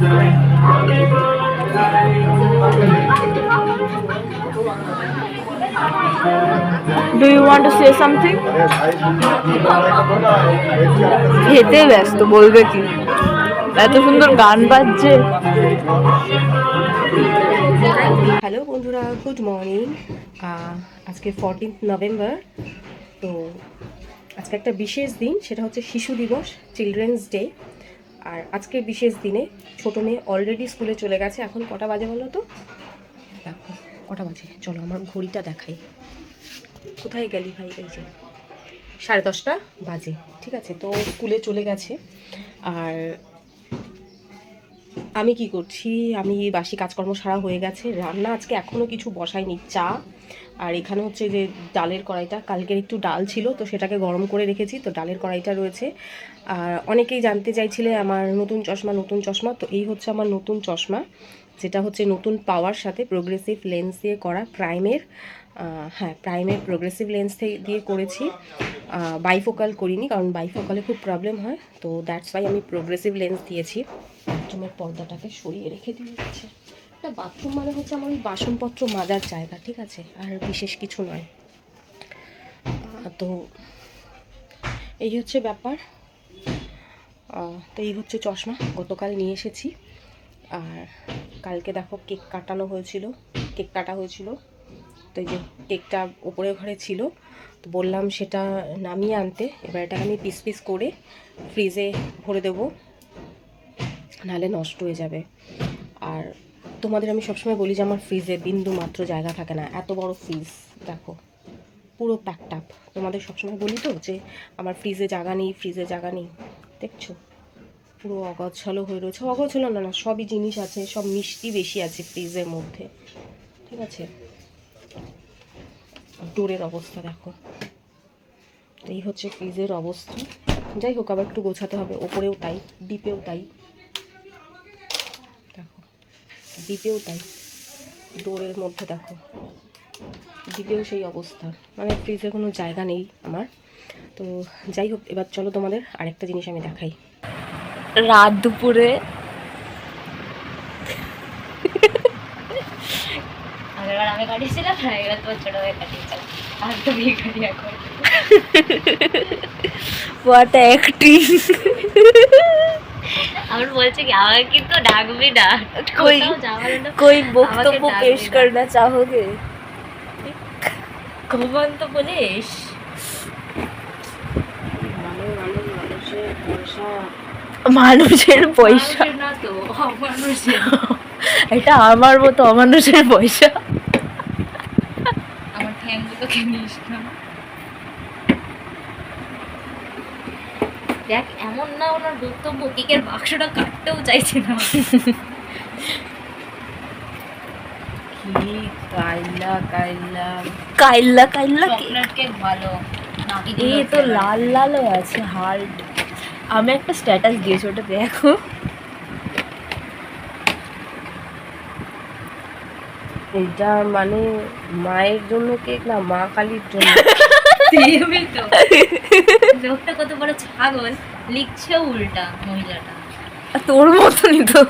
Do you want to say something? খেতে ব্যস্ত, বলবে কি? এত সুন্দর গান বাজছে। হ্যালো বন্ধুরা, গুড মর্নিং। আজকে 14 নভেম্বর। তো আজকে একটা বিশেষ দিন, সেটা হচ্ছে শিশু দিবস, চিলড্রেন্স ডে। আর আজকের বিশেষ দিনে ছোটো মেয়ে অলরেডি স্কুলে চলে গেছে। এখন কটা বাজে বলো তো? দেখো কটা বাজে, চলো আমার ঘড়িটা দেখাই। কোথায় গেলি ভাই? এই যে 10:30 বাজে, ঠিক আছে। তো স্কুলে চলে গেছে। আর আমি কি করছি, আমি বাসি কাজকর্ম সারা হয়ে গেছে। রান্না আজকে এখনও কিছু বসাইনি, চা। আর এখানে হচ্ছে যে ডালের কড়াইটা, কালকের একটু ডাল ছিল তো সেটাকে গরম করে রেখেছি, তো ডালের কড়াইটা রয়েছে। আর অনেকেই জানতে চাইছিলে আমার নতুন চশমা। তো এই হচ্ছে আমার নতুন চশমা, যেটা হচ্ছে নতুন পাওয়ার সাথে প্রোগ্রেসিভ লেন্স দিয়ে করা, প্রাইমের। হ্যাঁ, প্রাইমের প্রোগ্রেসিভ লেন্স দিয়ে করেছি। বাইফোকাল করিনি, কারণ বাইফোকালে খুব প্রবলেম হয়। তো দ্যাটস ওয়াই আমি প্রোগ্রেসিভ লেন্স দিয়েছি। বাথরুমের পর্দাটাকে সরিয়ে রেখে দিয়েছে। একটা বাথরুম মানে হচ্ছে আমার ওই বাসনপত্র মাজার জায়গা, ঠিক আছে, আর বিশেষ কিছু নয়। তো এই হচ্ছে ব্যাপার। তো এই হচ্ছে চশমা, গতকাল নিয়ে এসেছি। আর কালকে দেখো কেক কাটা হয়েছিল। তো এই যে কেকটা ওপরের ঘরে ছিল, তো বললাম সেটা নামিয়ে আনতে। এবার এটাকে আমি পিস পিস করে ফ্রিজে ভরে দেবো, নাহলে নষ্ট হয়ে যাবে। আর তোমাদের আমি সবসময় বলি যে আমার ফ্রিজে বিন্দু মাত্র জায়গা থাকে না। এত বড় ফ্রিজ দেখো, পুরো প্যাকটাপ। তোমাদের সবসময় বলি তো যে আমার ফ্রিজে জায়গা নেই। দেখছো পুরো অগোছালো হয়ে রয়েছে। অগোছালো না, সবই জিনিস আছে, সব মিষ্টি বেশি আছে ফ্রিজের মধ্যে, ঠিক আছে। ডোরের অবস্থা দেখো। তো এই হচ্ছে ফ্রিজের অবস্থা। যাই হোক, আবার একটু গোছাতে হবে। ওপরেও তাই, ডিপেও তাই, দেখো ডিপেও তাই। ডোরের মধ্যে দেখো, ডিপেও সেই অবস্থা, মানে ফ্রিজে কোনো জায়গা নেই আমার। তো যাই হোক, এবার চলো তোমাদের আরেকটা জিনিস আমি দেখাই। রাত দুপুরে আমি কাটিয়েছিলাম, এবার তোর ছোট হয়ে কাটিয়েছিলাম। আর তো বিয়ে কাটি এখন। What acting! আমার বলছে কি, আমাকে কিন্তু ডাকবি না, कोई বক্তব্য পেশ करना चाहोगे? কমান তো বলিস। মানুষের পয়সা না তো, অমানুষের। এটা আমার মতো অমানুষের পয়সা। আমার ঠ্যাংগুলোকে নিস না। দেখ, এমন না ওনার বক্তব্য কেকের বাক্সটা কাটতেও চাইছে না। কি কাইলা চকলেট কেক ভালো, এই তো লাল লালও আছে হার্ট। আমি একটা স্ট্যাটাস দিয়েছি, ওটা দেখো। এটা মানে মায়ের জন্য কেক না, মা কালীর জন্য। লোকটা কত বড় ছাগল, লিখছে উল্টা মহিলাটা। তোর মতনই তো।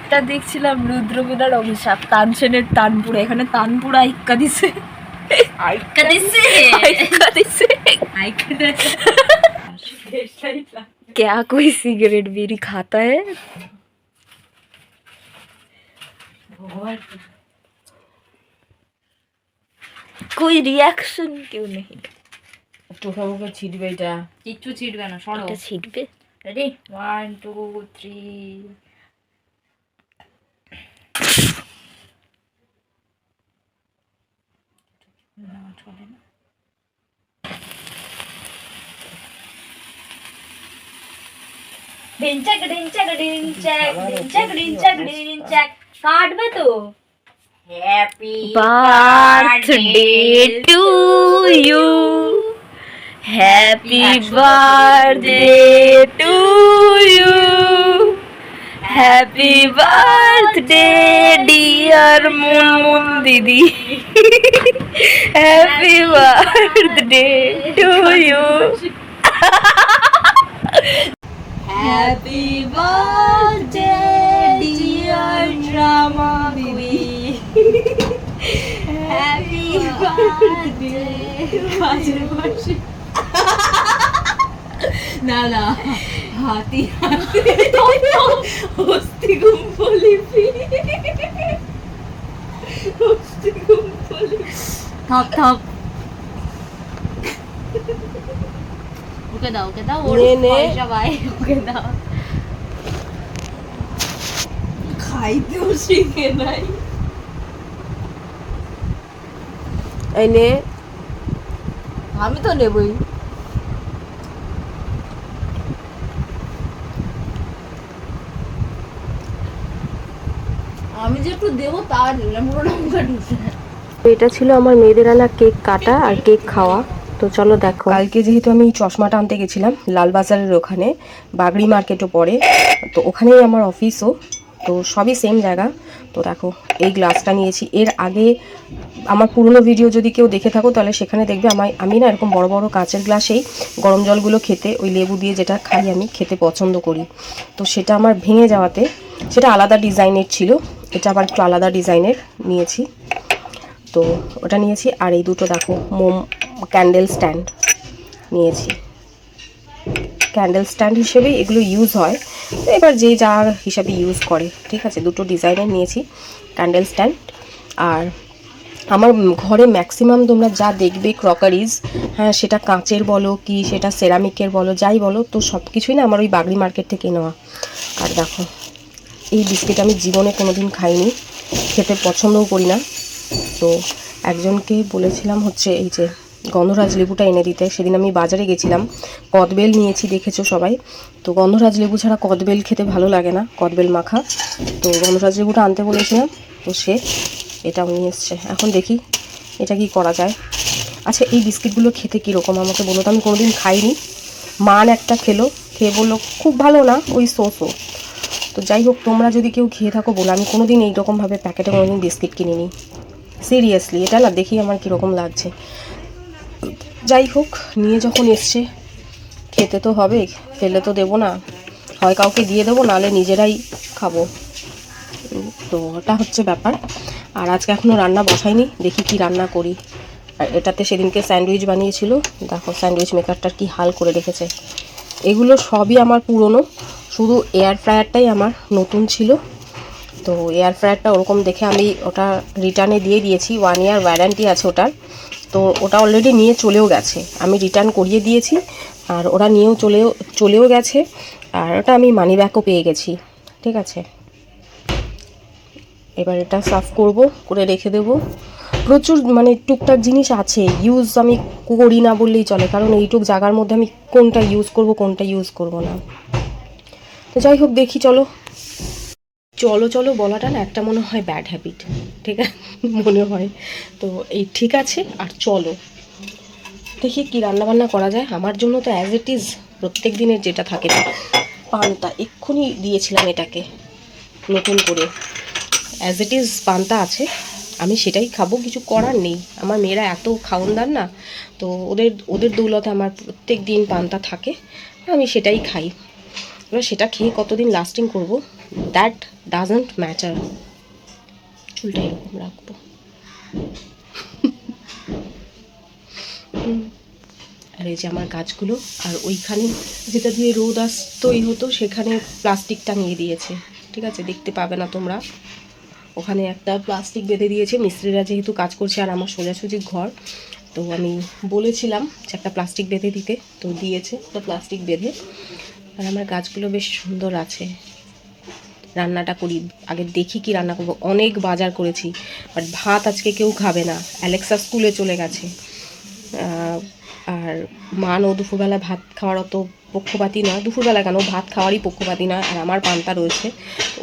এটা দেখছিলাম রুদ্রবীণার অভিশাপ, তানসেনের তানপুরা। এখানে তানপুরা আইক্কা দিছে। क्या कोई सिगरेट बीड़ी खाता है? कोई रिएक्शन क्यों नहीं? চোখে মুখে ছিটবে এটা। কিচ্ছু ছিটবে না, সরো। এটা ছিটবে। রেডি, 1 2 3। না, চলে না। ডিনচাক কাটবে তো। Happy birthday to you, happy birthday to you, happy birthday dear Munmun দিদি, happy birthday to you. Happy birthday dear drama queen, happy birthday. না না, হাতি হাতি হস্তি গুম্ফলিপি, হস্তি গুম্ফলিপি। থাক থাক, ওকে দাও ওকে দাও, ওর নে, নে। পয়সা পাই, ওকে দাও। খাইতেও শিখে নাই। এই নে। আমি তো নেবই। আমি যে একটু দেবো তার পুরো লঙ্কা ঢুকছে। এটা ছিল আমার মেয়েদের আনা কেক কাটা আর কেক খাওয়া। তো চলো দেখো, কালকে যেহেতু আমি চশমাটা আনতে গেছিলাম লালবাজারের ওখানে, বাগড়ি মার্কেটও পড়ে, তো ওখানেই আমার অফিসও, তো সবই সেম জায়গা। তো দেখো এই গ্লাসটা নিয়েছি। এর আগে আমার পুরনো ভিডিও যদি কেউ দেখে থাকো তাহলে সেখানে দেখবে আমি না এরকম বড় বড় কাঁচের গ্লাসেই গরম জলগুলো খেতে, ওই লেবু দিয়ে যেটা খাই আমি, খেতে পছন্দ করি। তো সেটা আমার ভেঙে যাওয়াতে, সেটা আলাদা ডিজাইনের ছিল, এটা আবার একটু আলাদা ডিজাইনের নিয়েছি। তো ওটা নিয়েছি। আর এই দুটো দেখো ক্যান্ডেল স্ট্যান্ড নিয়েছি। ক্যান্ডেল স্ট্যান্ড হিসেবে এগুলো ইউজ হয়, তো এবার যে যা হিসাবে ইউজ করে, ঠিক আছে। দুটো ডিজাইনের নিয়েছি ক্যান্ডেল স্ট্যান্ড। আর আমার ঘরে ম্যাক্সিমাম তোমরা যা দেখবে ক্রকারিজ, হ্যাঁ সেটা কাঁচের বলো কি সেটা সেরামিকের বলো, যাই বলো, তো সব কিছুই না আমার ওই বাগড়ি মার্কেট থেকে নেওয়া। আর দেখো এই বিস্কিট আমি জীবনে কোনো দিন খাইনি, খেতে পছন্দও করি না। তো একজনকে বলেছিলাম হচ্ছে এই যে গন্ধরাজ লেবুটা এনে দিতে। সেদিন আমি বাজারে গেছিলাম, কদবেল নিয়েছি, দেখেছো সবাই। তো গন্ধরাজ লেবু ছাড়া কদবেল খেতে ভালো লাগে না, কদবেল মাখা। তো গন্ধরাজ লেবুটা আনতে বলেছিলাম, তো সে এটাও নিয়ে এসছে। এখন দেখি এটা কি করা যায়। আচ্ছা এই বিস্কিটগুলো খেতে কীরকম আমাকে বলো তো, আমি কোনোদিন খাইনি। মান একটা খেয়ে বললো খুব ভালো না, ওই সোসো। তো যাই হোক, তোমরা যদি কেউ খেয়ে থাকো বলো, আমি কোনোদিন এইরকমভাবে প্যাকেটে কোনোদিন বিস্কিট কিনিনি, সিরিয়াসলি। এটা না দেখি আমার কীরকম লাগছে। যাই হোক, নিয়ে যখন এসছে খেতে তো হবে, ফেলে তো দেবো না, হয় কাউকে দিয়ে দেবো, নাহলে নিজেরাই খাবো। তো ওটা হচ্ছে ব্যাপার। আর আজকে এখনও রান্না বসাইনি, দেখি কি রান্না করি। আর এটাতে সেদিনকে স্যান্ডউইচ বানিয়েছিল, দেখো স্যান্ডউইচ মেকারটার কি হাল করে রেখেছে। এগুলো সবই আমার পুরনো, শুধু এয়ার ফ্রায়ারটাই আমার নতুন ছিল। তো এয়ার ফ্রায়ারটা ওরকম দেখে আমি ওটা রিটার্নে দিয়ে দিয়েছি, 1 ইয়ার ওয়ারেন্টি আছে ওটার। তো ওটা অলরেডি নিয়ে চলেও গেছে, আমি রিটার্ন করিয়ে দিয়েছি, আর ওরা নিয়েও চলেও গেছে। আর ওটা আমি মানি ব্যাকও পেয়ে গেছি, ঠিক আছে। এবার এটা সার্ভ করে রেখে দেবো। প্রচুর মানে টুকটাক জিনিস আছে, ইউজ আমি করি না বললেই চলে, কারণ এইটুক জায়গার মধ্যে আমি কোনটা ইউজ করব কোনটা ইউজ করব না। তো যাই হোক, দেখি চলো চলো বলাটা না একটা মনে হয় ব্যাড হ্যাবিট, ঠিক আছে মনে হয়। তো এই ঠিক আছে, আর চলো দেখি কি রান্নাবান্না করা যায়। আমার জন্য তো অ্যাজ ইট ইজ প্রত্যেক দিনের যেটা থাকে, পান্তা এক্ষুনি দিয়েছিলাম এটাকে নতুন করে, অ্যাজ ইট ইজ পান্তা আছে, আমি সেটাই খাবো, কিছু করার নেই। আমার মেয়েরা এত খাওনদার না, তো ওদের দৌলতে আমার প্রত্যেক দিন পান্তা থাকে, আমি সেটাই খাই। এবার সেটা খেয়ে কতদিন লাস্টিং করব, দ্যাট ডাজন্ট ম্যাটার। চুলটা এরকম রাখবো। আর এই যে আমার গাছগুলো, আর ওইখানে যেটা দিয়ে রোদ আসতোই হতো সেখানে প্লাস্টিক টাঙিয়ে দিয়েছে, ঠিক আছে, দেখতে পাবে না তোমরা। ওখানে একটা প্লাস্টিক বেঁধে দিয়েছে, মিস্ত্রিরা যেহেতু কাজ করছে আর আমার সোজাসুজি ঘর, তো আমি বলেছিলাম যে একটা প্লাস্টিক বেঁধে দিতে, তো দিয়েছে একটা প্লাস্টিক বেঁধে। আর আমার গাছগুলো বেশ সুন্দর আছে। রান্নাটা করি আগে, দেখি কি রান্না করবো। অনেক বাজার করেছি, বাট ভাত আজকে কেউ খাবে না, অ্যালেক্সা স্কুলে চলে গেছে। আর মানও দুপুরবেলা ভাত খাওয়ার অত পক্ষপাতী নয়, দুপুরবেলা কেন ভাত খাওয়ারই পক্ষপাতী নয়। আর আমার পান্তা রয়েছে,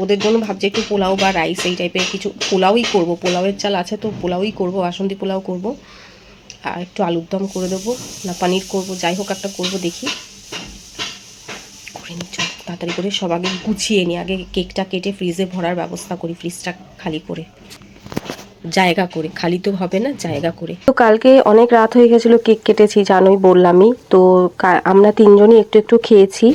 ওদের জন্য ভাবছি একটু পোলাও বা রাইস এই টাইপের কিছু, পোলাওই করব, পোলাওয়ের চাল আছে তো পোলাওই করব, বাসন্তী পোলাও করব। আর একটু আলুর দম করে দেবো, না পানির করব, যাই হোক একটা করব, দেখি করে নিই। চল তাড়াতাড়ি করে সব আগে গুছিয়ে নিই, আগে কেকটা কেটে ফ্রিজে ভরার ব্যবস্থা করি, ফ্রিজটা খালি করে। জায়গা করে, খালি তো হবে না, জায়গা করে। তো কালকে অনেক রাত হয়ে গেছিলো, কেক কেটেছি জানোই, বললামই তো। আমরা তিনজনই একটু একটু খেয়েছি,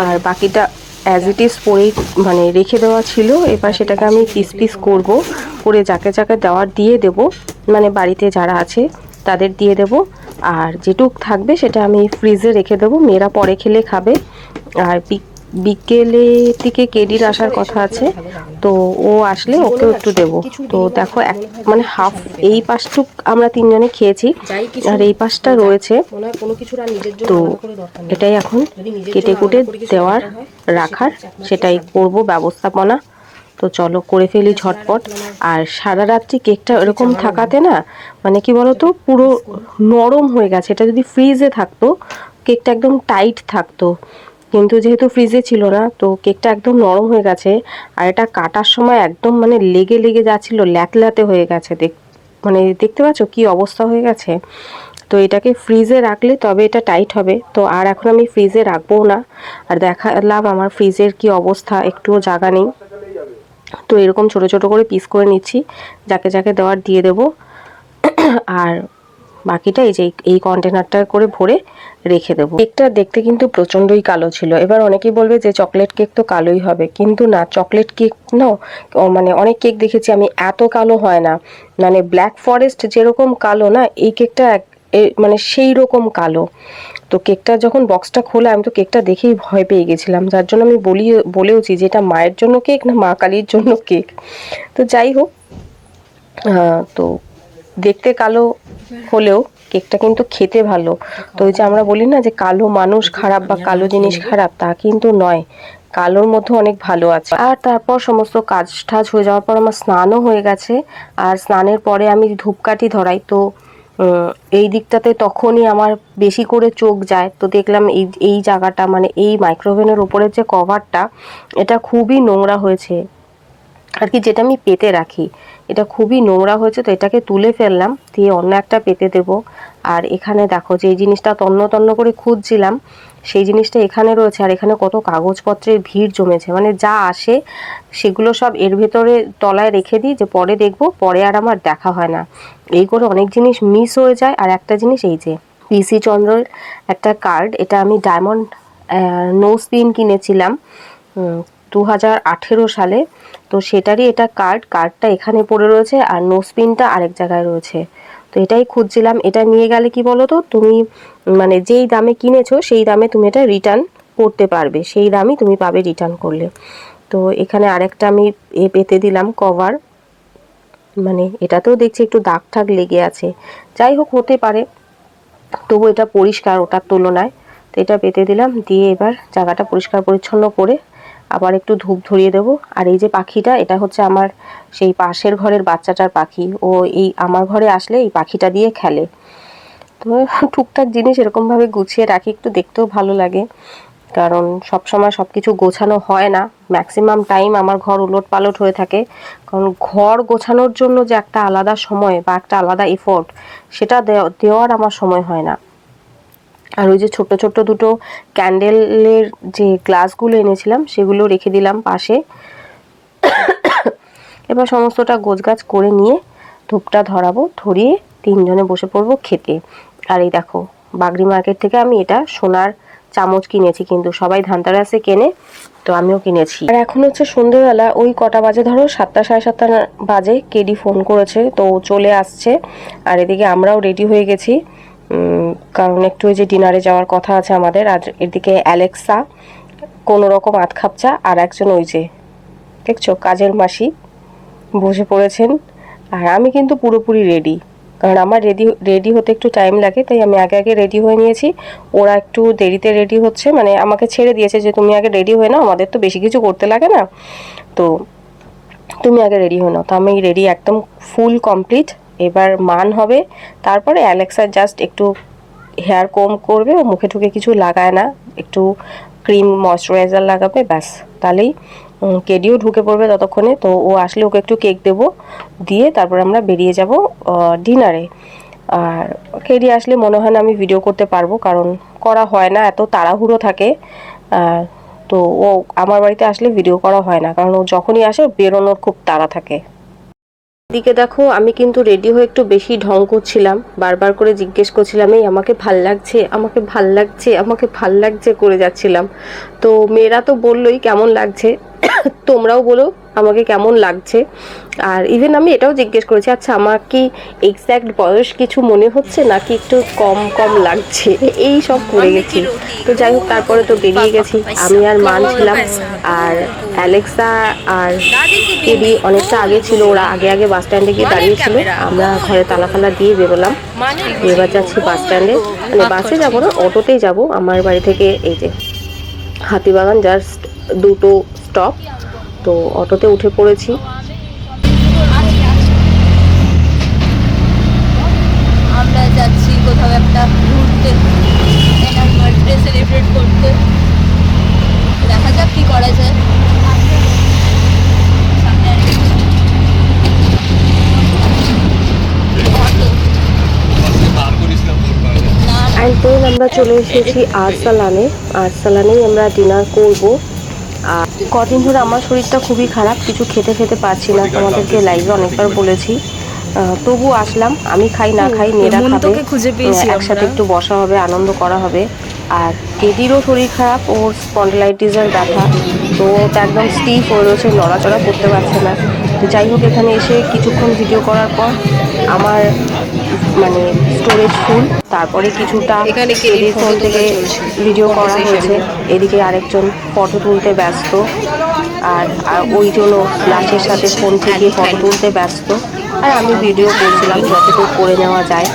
আর বাকিটা অ্যাজ ইট ইজ পরেই মানে রেখে দেওয়া ছিল। এবার সেটাকে আমি পিস পিস করবো, করে যাকে যাকে দেওয়ার দিয়ে দেব, মানে বাড়িতে যারা আছে তাদের দিয়ে দেব। আর যেটুক থাকবে সেটা আমি ফ্রিজে রেখে দেবো, মেয়েরা পরে খেলে খাবে। আর বিকেলে দিকে কেডির আসার কথা আছে, তো ও আসলে ওকেও একটু দেবো। তো দেখো মানে হাফ এই পাশটুক আমরা তিনজনে খেয়েছি, আর এই পাশটা রয়েছে। তো এটাই এখন কেটে কুটে দেওয়ার রাখার সেটাই করব ব্যবস্থাপনা। তো চলো করে ফেলি ঝটপট। আর সারা রাত্রি কেকটা এরকম থাকাতে না, মানে কি বলতো, পুরো নরম হয়ে গেছে। এটা যদি ফ্রিজে থাকতো কেকটা একদম টাইট থাকতো, কিন্তু যেহেতু ফ্রিজে ছিল না, তো কেকটা একদম নরম হয়ে গেছে। আর এটা কাটার সময় একদম মানে লেগে লেগে যাচ্ছিলো, ল্যাতল্যাতে হয়ে গেছে। মানে দেখতে পাচ্ছ কি অবস্থা হয়ে গেছে। তো এটাকে ফ্রিজে রাখলে তবে এটা টাইট হবে। তো আর এখন আমি ফ্রিজে রাখবো না। আর দেখালাম আমার ফ্রিজের কি অবস্থা, একটুও জায়গা নেই। তো এরকম ছোট ছোট করে পিস করে নিচ্ছি, যাকে যাকে দেওয়ার দিয়ে দেবো। আর বাকিটা এই যে এই কন্টেনারটা করে ভরে রেখে দেবো। কেকটা দেখতে কিন্তু প্রচণ্ডই কালো ছিল। এবার অনেকেই বলবে যে চকলেট কেক তো কালোই হবে, কিন্তু না, চকলেট কেক না, মানে অনেক কেক দেখেছি আমি এত কালো হয় না। মানে ব্ল্যাক ফরেস্ট যেরকম কালো না, এই কেকটা মানে সেই রকম কালো। তো কেকটা যখন বক্সটা খোলা, আমি তো কেকটা দেখেই ভয় পেয়ে গেছিলাম, যার জন্য আমি বলেওছি যে এটা মায়ের জন্য কেক না মা কালীর জন্য কেক। তো যাই হোক, তো দেখতে কালো হলেও কেকটা কিন্তু খেতে ভালো। তো ওই যে আমরা বলি না যে কালো মানুষ খারাপ বা কালো জিনিস খারাপ, তা কিন্তু নয়, কালোর মধ্যে অনেক ভালো আছে। আর তারপর সমস্ত কাজ টাজ হয়ে যাওয়ার পর আমার স্নানও হয়ে গেছে। আর স্নানের পরে আমি ধূপকাঠি ধরাই, তো এই দিকটাতে তখনই আমার বেশি করে চোখ যায়। তো দেখলাম এই জায়গাটা, মানে এই মাইক্রোওভেনের ওপরের যে কভারটা, এটা খুবই নোংরা হয়েছে আর কি, যেটা আমি পেতে রাখি, এটা খুবই নোংরা হয়েছে। তো এটাকে তুলে ফেললাম, দিয়ে অন্য একটা পেতে দেব। আর এখানে দেখো যে এই জিনিসটা তন্ন তন্ন করে খুঁজছিলাম, সেই জিনিসটা এখানে রয়েছে। আর এখানে কত কাগজপত্রের ভিড় জমেছে, মানে যা আসে সেগুলো সব এর ভেতরে তলায় রেখে দিই, যে পরে দেখব, পরে আর আমার দেখা হয় না। এই করে অনেক জিনিস মিস হয়ে যায়। আর একটা জিনিস, এই যে পিসি চন্দ্রের একটা কার্ড, এটা আমি ডায়মন্ড নোজ পিন কিনেছিলাম 2018 সালে। তো সেটারই এটা কার্ডটা এখানে পড়ে রয়েছে, আর নোজ পিনটা আরেক জায়গায় রয়েছে। তো এটাই খুঁজছিলাম। এটা নিয়ে গেলে কি বলো তো, তুমি মানে যেই দামে কিনেছো সেই দামে তুমি এটা রিটার্ন করতে পারবে, সেই দামই তুমি পাবে রিটার্ন করলে। তো এখানে আরেকটা আমি পেতে দিলাম কভার, মানে এটাতেও দেখছি একটু দাগ ঠাগ লেগে আছে। যাই হোক, হতে পারে, তবু এটা পরিষ্কার ওটার তুলনায়। তো এটা পেতে দিলাম, দিয়ে এবার জায়গাটা পরিষ্কার পরিচ্ছন্ন করে আবার একটু ধূপ ধরিয়ে দেবো। আর এই যে পাখিটা, এটা হচ্ছে আমার সেই পাশের ঘরের বাচ্চাটার পাখি। ও এই আমার ঘরে আসলে এই পাখিটা দিয়ে খেলে। তো টুকটাক জিনিস এরকমভাবে গুছিয়ে রাখি, একটু দেখতেও ভালো লাগে। কারণ সবসময় সব কিছু গোছানো হয় না, ম্যাক্সিমাম টাইম আমার ঘর উলট পালট হয়ে থাকে। কারণ ঘর গোছানোর জন্য যে একটা আলাদা সময় বা একটা আলাদা এফোর্ট, সেটা দেওয়ার আমার সময় হয় না। আর ওই যে ছোট ছোট দুটো ক্যান্ডেলের যে গ্লাসগুলো এনেছিলাম, সেগুলো রেখে দিলাম পাশে। এবার সমস্তটা গোছগাছ করে নিয়ে ধূপটা ধরাবো, ধরিয়ে তিনজনে বসে পড়বো খেতে। আর এই দেখো, বাগড়ি মার্কেট থেকে আমি এটা সোনার চামচ কিনেছি, কিন্তু সবাই ধানতেরাসে কেনে, তো আমিও কিনেছি। আর এখন হচ্ছে সন্ধ্যেবেলা, ওই কটা বাজে ধরো, 7টা সাড়ে 7টা বাজে। কেডি ফোন করেছে, তো চলে আসছে। আর এদিকে আমরাও রেডি হয়ে গেছি, কারণ একটু ওই যে ডিনারে যাওয়ার কথা আছে আমাদের। আর এদিকে অ্যালেক্সা কোনো রকম আধ খাপচা, আর একজন ওই যে দেখছো কাজের মাসি বসে পড়েছেন। আর আমি কিন্তু পুরোপুরি রেডি, কারণ আমার রেডি হতে একটু টাইম লাগে, তাই আমি আগে রেডি হয়ে নিয়েছি। ওরা একটু দেরিতে রেডি হচ্ছে, মানে আমাকে ছেড়ে দিয়েছে যে তুমি আগে রেডি হয়ে নাও, আমাদের তো বেশি কিছু করতে লাগে না, তো তুমি আগে রেডি হয়ে নাও। তো আমি রেডি, একদম ফুল কমপ্লিট। এবার মান হবে, তারপরে অ্যালেক্সা জাস্ট একটু হেয়ার কোম করবে, ও মুখে ঠুকে কিছু লাগায় না, একটু ক্রিম ময়শ্চারাইজার লাগাবে, ব্যাস, তাহলেই কেডিও ঢুকে পড়বে ততক্ষণে। তো ও আসলে ওকে একটু কেক দেবো, দিয়ে তারপর আমরা বেরিয়ে যাব ডিনারে। আর কেডি আসলে মনে হয় না আমি ভিডিও করতে পারবো, কারণ করা হয় না, এত তাড়াহুড়ো থাকে। তো ও আমার বাড়িতে আসলে ভিডিও করা হয় না, কারণ ও যখনই আসে বেরোনোর খুব তাড়া থাকে। এদিকে দেখো আমি কিন্তু রেডি হয়ে একটু বেশি ঢং করছিলাম, বারবার করে জিজ্ঞেস করছিলাম এই আমাকে ভাল লাগছে, আমাকে ভাল লাগছে, আমাকে ভাল লাগছে করে যাচ্ছিলাম। তো মেয়েরা তো বললোই কেমন লাগছে, তোমরাও বলো আমাকে কেমন লাগছে। আর ইভেন আমি এটাও জিজ্ঞেস করেছি আচ্ছা আমার কি এক্স্যাক্ট বয়স কিছু মনে হচ্ছে নাকি একটু কম কম লাগছে, এই সব করে গেছি। তো যাই হোক তারপরে তো বেরিয়ে গেছি, আমি আর মান ছিলাম, আর অ্যালেক্সা আর টেডি অনেকটা আগে ছিল, ওরা আগে আগে বাস স্ট্যান্ডে গিয়ে দাঁড়িয়েছিল। আমরা ঘরে তালা ফালা দিয়ে বেরোলাম, এবার যাচ্ছি বাস স্ট্যান্ডে, মানে বাসে যাবো না অটোতেই যাব। আমার বাড়ি থেকে এই যে হাতিবাগান জাস্ট 2টো স্টপ, তো অটোতে উঠে পড়েছি। আমরা যাচ্ছি কোথাও একটা ঘুরতে, এনার বার্থডে সেলিব্রেট করতে। দেখা যাক কি করা যায়। সামনে আর কিছু অ্যান্ড দেন আমরা চলে এসেছি আরসালানে। আরসালানেই আমরা ডিনার করব। আর কদিন ধরে আমার শরীরটা খুবই খারাপ, কিছু খেতে খেতে পারছি না, তোমাদেরকে লাইভে অনেকবার বলেছি। তবু আসলাম, আমি খাই না খাই মেয়েরা খাবে, একসাথে একটু বসা হবে, আনন্দ করা হবে। আর টেডিরও শরীর খারাপ, ওর স্পন্ডলাইটিসের ব্যথা, তো ওটা একদম স্টিফ হয়ে রয়েছে, নড়াচড়া করতে পারছে না। তো যাই হোক এখানে এসে কিছুক্ষণ ভিডিও করার পর আমার মানে স্টোরেজ ফুল, তারপরে কিছুটা টেডির ফোন থেকে ভিডিও করা হয়েছে, এদিকে আরেকজন ফটো তুলতে ব্যস্ত, আর ওই জন্য গ্লাসের সাথে ফোন থেকে ফটো তুলতে ব্যস্ত, আর আমি ভিডিও করছিলাম যতটুকু করে নেওয়া যায়।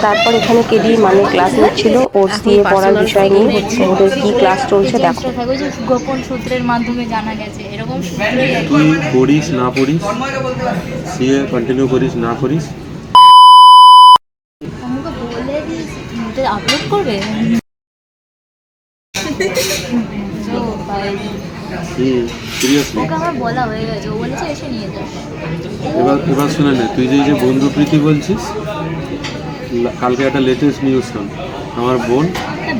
তারপর এখানে কেডি মানে ক্লাস নিচ্ছিল ওর সিএ পড়ার বিষয় নিয়ে, ওদের কি ক্লাস চলছে দেখো। গোপন সূত্রের মাধ্যমে জানা গেছে এরকম তুই পড়িস না পড়িস, সিএ কন্টিনিউ করিস না করিস, আমাকে বলে দিয়েছি তুমি আপলোড করবে। সিরিয়াসলি ওকে আমার বলা হয়ে গেছে, ও বলেছে এসে নিয়ে যাবে। এবার শুনে নে, তুই যে বন্ধু প্রীতি বলছিস, কালকে একটা লেটেস্ট নিউজ শোন। আমার বোন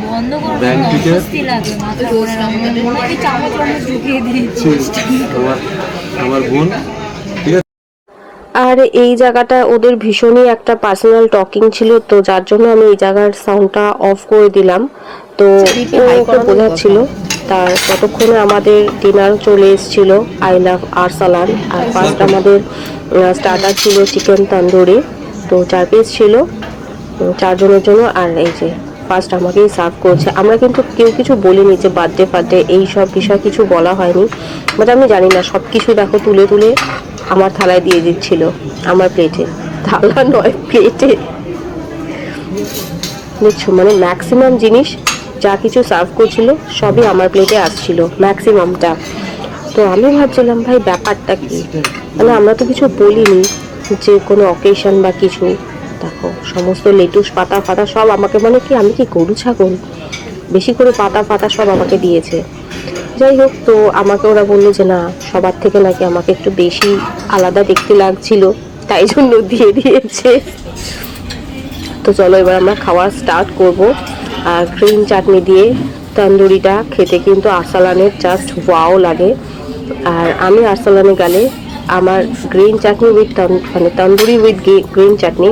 বন্ধ করবো ব্যাংক না, থেকে অস্বস্তি লাগে মাথা মনে হয় চামচ ঢুকিয়ে দিয়েছি। আমার বোন ঠিক আছে। আর এই জায়গাটা ওদের ভীষণই একটা পার্সোনাল টকিং ছিল, তো যার জন্য আমি এই জায়গার সাউন্ডটা অফ করে দিলাম। তো ও ওকে বোঝাচ্ছিল, তার ততক্ষণে আমাদের ডিনার চলে এসেছিল আই লাভ আরসালান। আর ফার্স্ট আমাদের স্টার্টার ছিল চিকেন তন্দুরি, তো 4 পিস ছিল 4 জনের জন্য। আর এই যে ফার্স্ট আমাকেই সার্ভ করেছে। আমরা কিন্তু কেউ কিছু বলিনি যে বার্থডে এই সব বিষয় কিছু বলা হয়নি, বাট আমি জানি না সব কিছু দেখো তুলে তুলে আমার থালায় দিয়ে দিচ্ছিল, আমার প্লেটে, থালা নয় প্লেটে, দেখছো মানে ম্যাক্সিমাম জিনিস যা কিছু সার্ভ করছিল সবই আমার প্লেটে আসছিল ম্যাক্সিমামটা। তো আমি ভাবছিলাম ভাই ব্যাপারটা কি, মানে আমরা তো কিছু বলিনি যে কোনো অকেশন বা কিছু। দেখো সমস্ত লেটুস পাতা ফাতা সব আমাকে, মানে কি আমি কি গরু ছাগল, বেশি করে পাতা ফাতা সব আমাকে দিয়েছে। যাই হোক, তো আমাকে ওরা বললো যে না সবার থেকে নাকি আমাকে একটু বেশি আলাদা দেখতে লাগছিল, তাই জন্য দিয়ে দিয়েছে। তো চলো এবার আমরা খাওয়া স্টার্ট করব। আর গ্রিন চাটনি দিয়ে তন্দুরিটা খেতে কিন্তু আরসালানের জাস্ট ওয়াও লাগে। আর আমি আরসালানে গেলে আমার গ্রিন চাটনি উইথ মানে tandoori with green chutney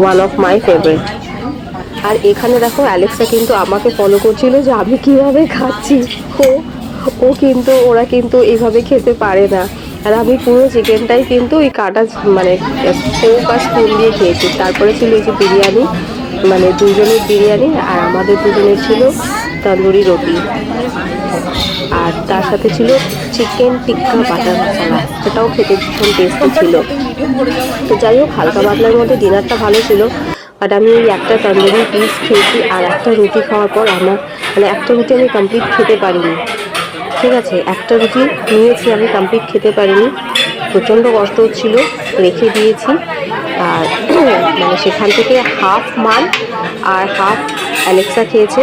one of my favourite. আর এখানে দেখো অ্যালেক্সা কিন্তু আমাকে ফলো করছিল যে আমি কিভাবে খাচ্ছি। ও কিন্তু ওরা কিন্তু এইভাবে খেতে পারে না। আর আমি পুরো চিকেনটাই কিন্তু ওই কাটা মানে ফোক আর স্পুন দিয়ে খেয়েছি। তারপরে ছিল এই যে বিরিয়ানি, মানে 2 জনের বিরিয়ানি, আর আমাদের 2 জনের ছিল তন্দুরি রুটি, আর তার সাথে ছিল চিকেন টিক্কা বাটার মশলা, সেটাও খেতে ভীষণ টেস্টি ছিল। তো যাই হোক হালকা পাতলার মধ্যে ডিনারটা ভালো ছিল। বাট আমি ওই একটা তন্দুরি পিস খেয়েছি, আর একটা রুটি খাওয়ার পর আমার মানে একটা রুটি আমি কমপ্লিট খেতে পারিনি, ঠিক আছে, একটা রুটি নিয়েছি আমি কমপ্লিট খেতে পারিনি, প্রচণ্ড কষ্ট হচ্ছিল, রেখে দিয়েছি। আর মানে সেখান থেকে হাফ মান আর হাফ অ্যালেক্সা খেয়েছে,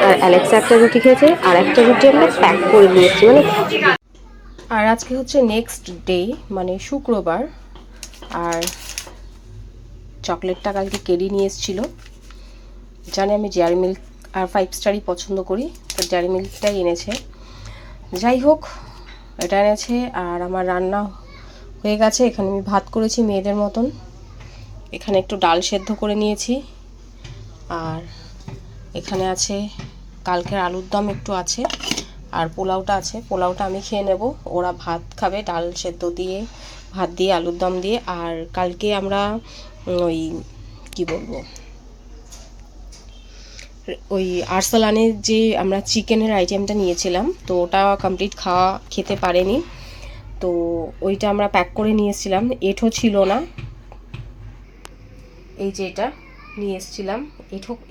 আর অ্যালেক্সা একটা রুটি খেয়েছে, আর একটা রুটি আমরা প্যাক করে নিয়েছি মানে। আর আজকে হচ্ছে নেক্সট ডে মানে শুক্রবার, আর চকলেটটা কালকে কেডি নিয়ে এসেছিলো, জানি আমি ডেয়ারি মিল্ক আর 5 স্টারই পছন্দ করি, তো ডেয়ারি মিল্কটাই এনেছে। যাই হোক এটা এনেছে, আর আমার রান্না হয়ে গেছে। এখানে আমি ভাত করেছি মেয়েদের মতন, এখানে একটু ডাল সেদ্ধ করে নিয়েছি, আর এখানে আছে কালকের আলুর দম একটু আছে, আর পোলাওটা আছে, পোলাওটা আমি খেয়ে নেব, ওরা ভাত খাবে ডাল সেদ্ধ দিয়ে, ভাত দিয়ে আলুর দম দিয়ে। আর কালকে আমরা ওই কি বলবো, ওই আরসালানের যে আমরা চিকেনের আইটেমটা নিয়েছিলাম, তো ওটা কমপ্লিট খেতে পারেনি, তো ওইটা আমরা প্যাক করে নিয়ে এসেছিলাম, এঁঠো ছিল না, এই যে এটা নিয়ে এসেছিলাম।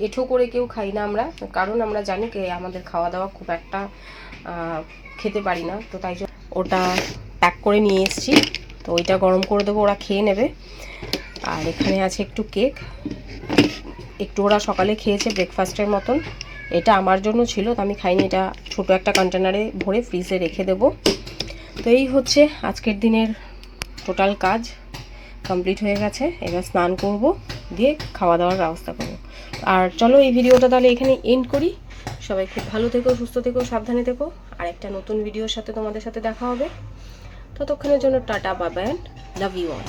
এঁঠো করে কেউ খাই না আমরা, কারণ আমরা জানি কি আমাদের খাওয়া দাওয়া খুব একটা খেতে পারি না, তো তাই জন্য ওটা প্যাক করে নিয়ে এসেছি, তো ওইটা গরম করে দেবো, ওরা খেয়ে নেবে। আর এখানে আছে একটু কেক, একটু ওরা সকালে খেয়েছে ব্রেকফাস্টের মতন, এটা আমার জন্য ছিল, তো আমি খাইনি, এটা ছোট একটা কন্টেনারে ভরে ফ্রিজে রেখে দেবো। তো এই হচ্ছে আজকের দিনের টোটাল কাজ কমপ্লিট হয়ে গেছে। এবার স্নান করব, দিয়ে খাওয়া দাওয়ার ব্যবস্থা করব। আর চলো এই ভিডিওটা তাহলে এখানে এন্ড করি। সবাই খুব ভালো থেকো, সুস্থ থেকো, সাবধানে থেকো, আর একটা নতুন ভিডিওর সাথে তোমাদের সাথে দেখা হবে। ততক্ষণের জন্য tata, bye bye, and love you all.